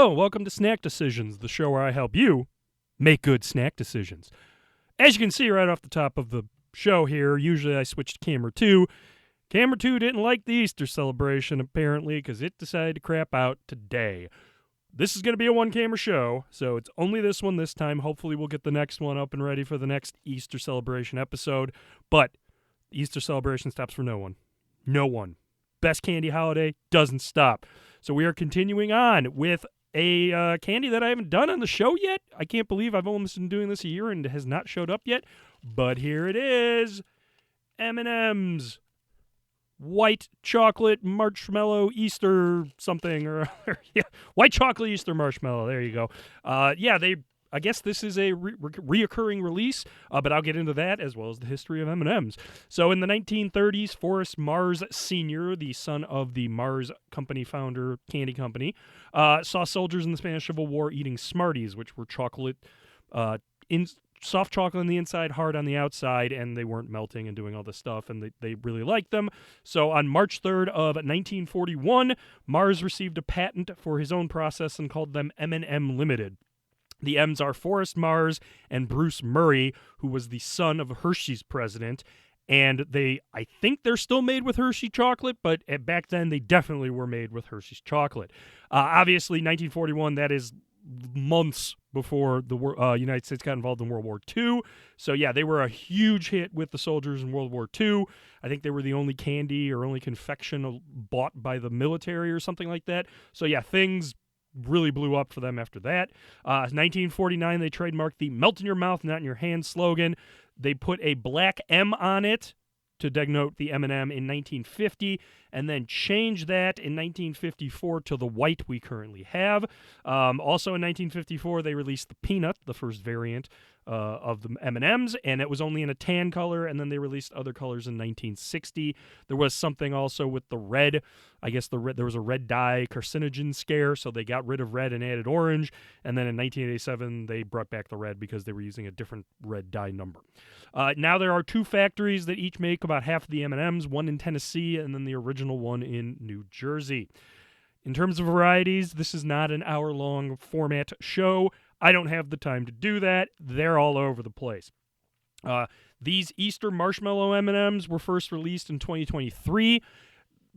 Hello, welcome to Snack Decisions, the show where I help you make good snack decisions. As you can see right off the top of the show here, usually I switch to camera 2. Camera 2 didn't like the Easter celebration, apparently, because it decided to crap out today. This is going to be a one-camera show, so it's only this one this time. Hopefully we'll get the next one up and ready for the next Easter celebration episode, but Easter celebration stops for no one. No one. Best candy holiday doesn't stop. So we are continuing on with a candy that I haven't done on the show yet. I can't believe I've almost been doing this a year and it has not showed up yet. But here it is. M&M's white chocolate marshmallow Easter something. Or yeah, white chocolate Easter marshmallow. There you go. I guess this is a reoccurring release, but I'll get into that as well as the history of M&M's. So in the 1930s, Forrest Mars Sr., the son of the Mars Company founder, candy company, saw soldiers in the Spanish Civil War eating Smarties, which were chocolate, soft chocolate on the inside, hard on the outside, and they weren't melting and doing all this stuff, and they really liked them. So on March 3rd of 1941, Mars received a patent for his own process and called them M&M Limited. The M's are Forrest Mars and Bruce Murray, who was the son of Hershey's president. And I think they're still made with Hershey chocolate, but back then they definitely were made with Hershey's chocolate. Obviously, 1941, that is months before the United States got involved in World War II. So yeah, they were a huge hit with the soldiers in World War II. I think they were the only candy or only confection bought by the military or something like that. So yeah, things really blew up for them after that. 1949, they trademarked the melt in your mouth, not in your hand slogan. They put a black M on it to denote the M&M in 1950, and then changed that in 1954 to the white we currently have. Also in 1954, they released the peanut, the first variant of the M&Ms, and it was only in a tan color, and then they released other colors in 1960. There was something also with the red. I guess there was a red dye carcinogen scare, so they got rid of red and added orange, and then in 1987, they brought back the red because they were using a different red dye number. Now there are 2 factories that each make about half of the M&Ms, one in Tennessee and then the original one in New Jersey. In terms of varieties, this is not an hour-long format show. I don't have the time to do that. They're all over the place. These Easter Marshmallow M&Ms were first released in 2023.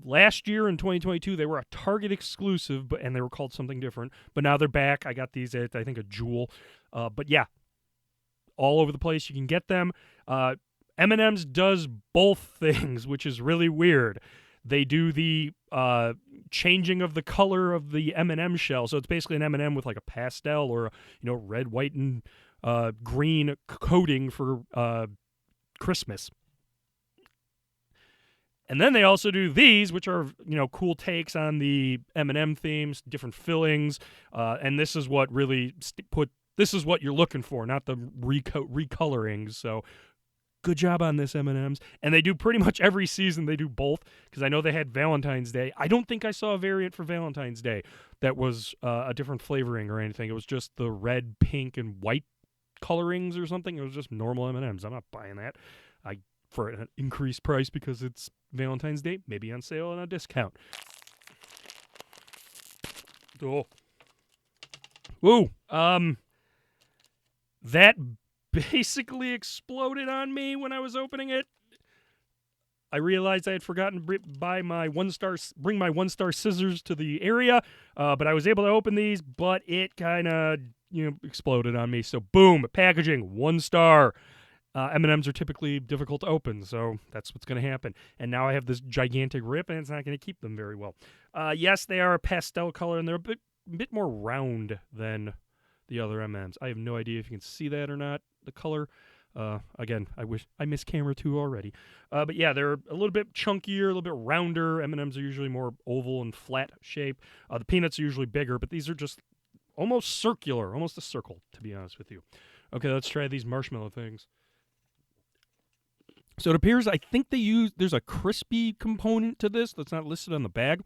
Last year in 2022, they were a Target exclusive, and they were called something different. But now they're back. I got these at, I think, a Jewel. But yeah, all over the place. You can get them. M&M's does both things, which is really weird. They do the changing of the color of the M&M shell, so it's basically an M&M with like a pastel or red, white, and green coating for Christmas. And then they also do these, which are cool takes on the M&M themes, different fillings, and this is what really this is what you're looking for, not the recolorings. So good job on this, M&M's. And they do pretty much every season. They do both, because I know they had Valentine's Day. I don't think I saw a variant for Valentine's Day that was a different flavoring or anything. It was just the red, pink, and white colorings or something. It was just normal M&M's. I'm not buying that for an increased price because it's Valentine's Day, maybe on sale and a discount. Oh. Woo. That basically exploded on me when I was opening it. I realized I had forgotten to bring my one-star scissors to the area, but I was able to open these, but it kind of exploded on me. So boom, packaging, 1 star. M&Ms are typically difficult to open, so that's what's going to happen. And now I have this gigantic rip, and it's not going to keep them very well. Yes, they are a pastel color, and they're a bit more round than the other M&Ms. I have no idea if you can see that or not, the color. Again, I miss camera 2 already. But yeah, they're a little bit chunkier, a little bit rounder. M&Ms are usually more oval and flat shape. The peanuts are usually bigger, but these are just almost circular, almost a circle, to be honest with you. Okay, let's try these marshmallow things. So it appears, I think there's a crispy component to this that's not listed on the bag.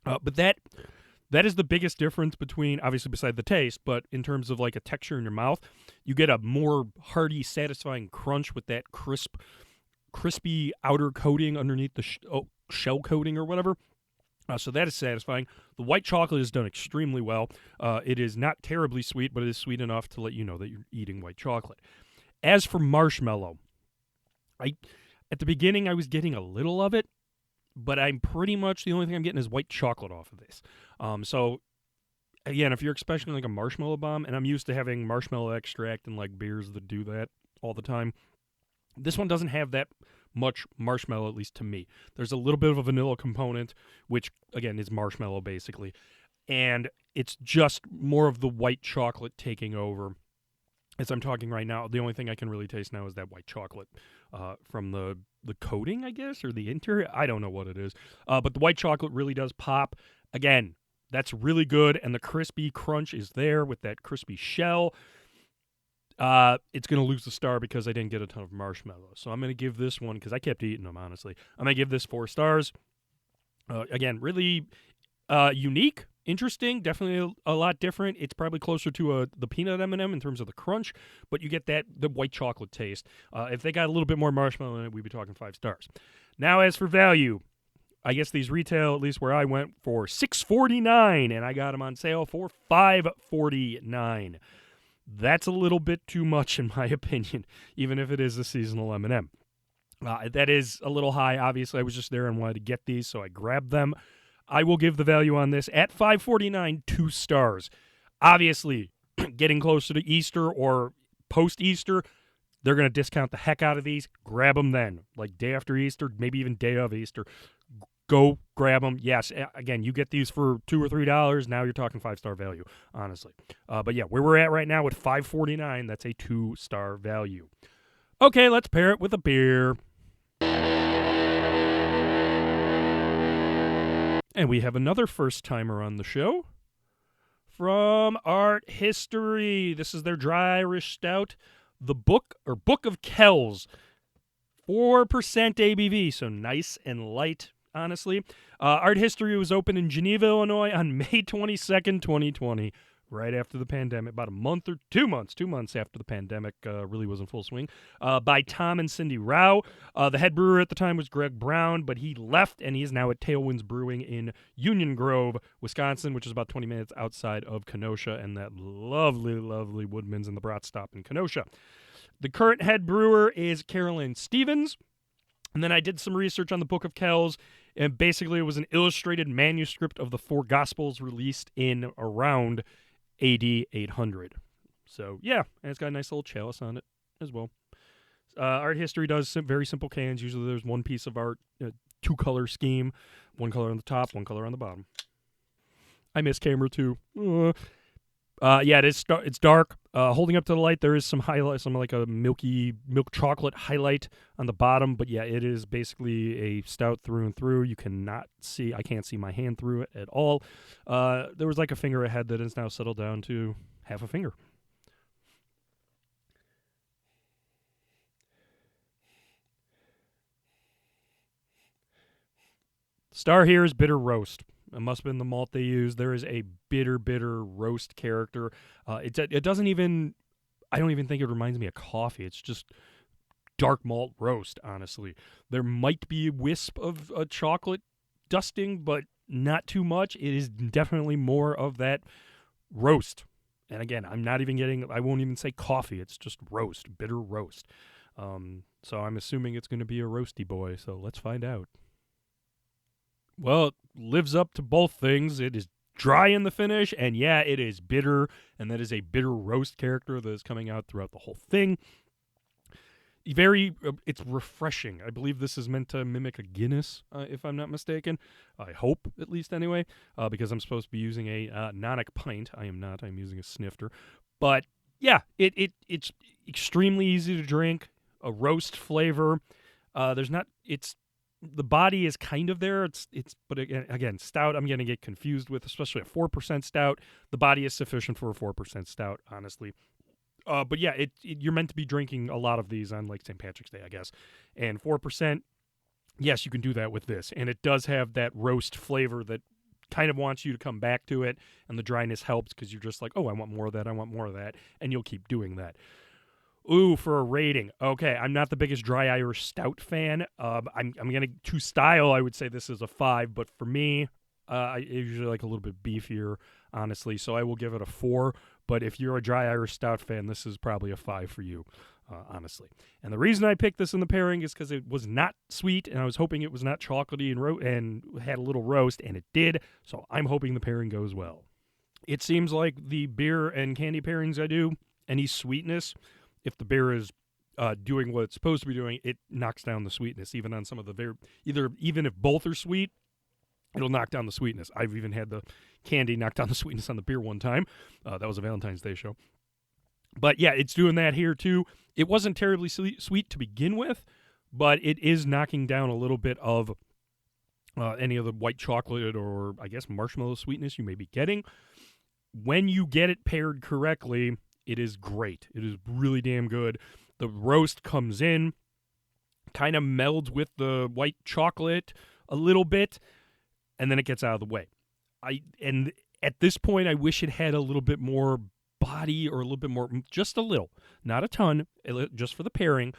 But that is the biggest difference between, obviously beside the taste, but in terms of like a texture in your mouth, you get a more hearty, satisfying crunch with that crispy outer coating underneath the shell coating or whatever. So that is satisfying. The white chocolate is done extremely well. It is not terribly sweet, but it is sweet enough to let you know that you're eating white chocolate. As for marshmallow, at the beginning I was getting a little of it, but I'm pretty much the only thing I'm getting is white chocolate off of this. So again, if you're expecting like a marshmallow bomb, and I'm used to having marshmallow extract and like beers that do that all the time, this one doesn't have that much marshmallow, at least to me. There's a little bit of a vanilla component, which again is marshmallow basically, and it's just more of the white chocolate taking over. As I'm talking right now, the only thing I can really taste now is that white chocolate from the coating, I guess, or the interior. I don't know what it is, but the white chocolate really does pop. Again, that's really good, and the crispy crunch is there with that crispy shell. It's going to lose the star because I didn't get a ton of marshmallow. So I'm going to give this one, because I kept eating them, honestly. I'm going to give this 4 stars. Again, really unique, interesting, definitely a lot different. It's probably closer to the peanut M&M in terms of the crunch, but you get the white chocolate taste. If they got a little bit more marshmallow in it, we'd be talking 5 stars. Now, as for value, I guess these retail, at least where I went, for $6.49, and I got them on sale for $5.49. That's a little bit too much, in my opinion, even if it is a seasonal M&M. That is a little high. Obviously, I was just there and wanted to get these, so I grabbed them. I will give the value on this at $5.49, 2 stars. Obviously, getting closer to Easter or post-Easter, they're going to discount the heck out of these. Grab them then, like day after Easter, maybe even day of Easter. Go grab them. Yes, again, you get these for $2 or $3. Now you're talking 5-star value, honestly. But yeah, where we're at right now with $5.49, that's a 2-star value. Okay, let's pair it with a beer. And we have another first-timer on the show from Art History. This is their dry Irish stout, the Book of Kells. 4% ABV, so nice and light, honestly. Art History was opened in Geneva, Illinois on May 22nd, 2020, right after the pandemic, about a month or 2 months, 2 months after the pandemic really was in full swing, by Tom and Cindy Rao. The head brewer at the time was Greg Brown, but he left, and he is now at Tailwinds Brewing in Union Grove, Wisconsin, which is about 20 minutes outside of Kenosha, and that lovely, lovely Woodman's and the Brat Stop in Kenosha. The current head brewer is Carolyn Stevens. And then I did some research on the Book of Kells, and basically it was an illustrated manuscript of the 4 Gospels released in around AD 800. So, yeah, and it's got a nice little chalice on it as well. Art History does some very simple cans. Usually there's one piece of art, 2-color scheme, 1 color on the top, 1 color on the bottom. I miss camera 2. Yeah, it's dark. Holding up to the light, there is some highlight, some like a milk chocolate highlight on the bottom. But yeah, it is basically a stout through and through. I can't see my hand through it at all. There was like a finger ahead that has now settled down to half a finger. Star here is bitter roast. It must have been the malt they used. There is a bitter roast character. It doesn't even, I don't even think it reminds me of coffee. It's just dark malt roast, honestly. There might be a wisp of a chocolate dusting, but not too much. It is definitely more of that roast. And again, I won't even say coffee. It's just roast, bitter roast. So I'm assuming it's going to be a roasty boy. So let's find out. Well, it lives up to both things. It is dry in the finish, and yeah, it is bitter, and that is a bitter roast character that is coming out throughout the whole thing. It's refreshing. I believe this is meant to mimic a Guinness, if I'm not mistaken. I hope, at least anyway, because I'm supposed to be using a Nonic pint. I am not. I'm using a snifter. But yeah, it's extremely easy to drink. A roast flavor. The body is kind of there. But again, stout, I'm going to get confused with, especially a 4% stout. The body is sufficient for a 4% stout, honestly. But yeah, you're meant to be drinking a lot of these on like St. Patrick's Day, I guess. And 4%, yes, you can do that with this. And it does have that roast flavor that kind of wants you to come back to it. And the dryness helps because you're just like, oh, I want more of that. I want more of that. And you'll keep doing that. Ooh, for a rating. Okay, I'm not the biggest dry Irish stout fan. I'm going to style, I would say this is a 5, but for me, I usually like a little bit beefier, honestly, so I will give it a 4. But if you're a dry Irish stout fan, this is probably a 5 for you, honestly. And the reason I picked this in the pairing is because it was not sweet, and I was hoping it was not chocolatey and had a little roast, and it did. So I'm hoping the pairing goes well. It seems like the beer and candy pairings I do, any sweetness, if the beer is doing what it's supposed to be doing, it knocks down the sweetness. Even on some of the even if both are sweet, it'll knock down the sweetness. I've even had the candy knock down the sweetness on the beer one time. That was a Valentine's Day show. But yeah, it's doing that here too. It wasn't terribly sweet to begin with, but it is knocking down a little bit of any of the white chocolate or I guess marshmallow sweetness you may be getting. When you get it paired correctly, it is great. It is really damn good. The roast comes in, kind of melds with the white chocolate a little bit, and then it gets out of the way. And at this point, I wish it had a little bit more body or a little bit more, just a little, not a ton, just for the pairing,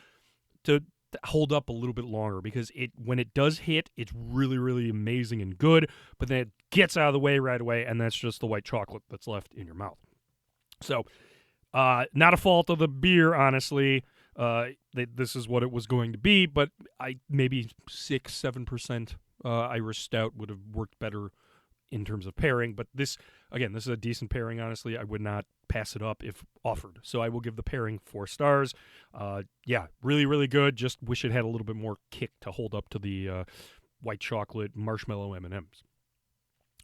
to hold up a little bit longer, because when it does hit, it's really, really amazing and good, but then it gets out of the way right away, and that's just the white chocolate that's left in your mouth. So, not a fault of the beer, honestly. This is what it was going to be, but maybe 6-7% Irish stout would have worked better in terms of pairing. But this is a decent pairing, honestly. I would not pass it up if offered. So I will give the pairing 4 stars. Yeah, really, really good. Just wish it had a little bit more kick to hold up to the white chocolate marshmallow M&Ms.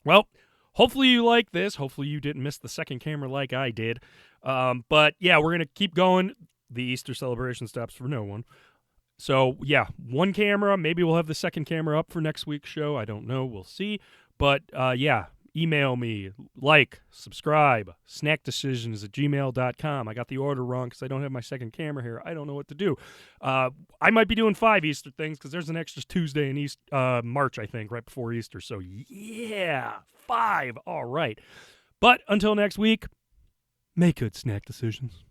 Well, hopefully you like this. Hopefully you didn't miss the second camera like I did. But yeah, we're going to keep going. The Easter celebration stops for no one. So yeah, 1 camera. Maybe we'll have the second camera up for next week's show. I don't know. We'll see. But yeah, email me, subscribe, snackdecisions@gmail.com. I got the order wrong because I don't have my second camera here. I don't know what to do. I might be doing 5 Easter things because there's an extra Tuesday in March, I think, right before Easter. So yeah, 5. All right. But until next week, make good snack decisions.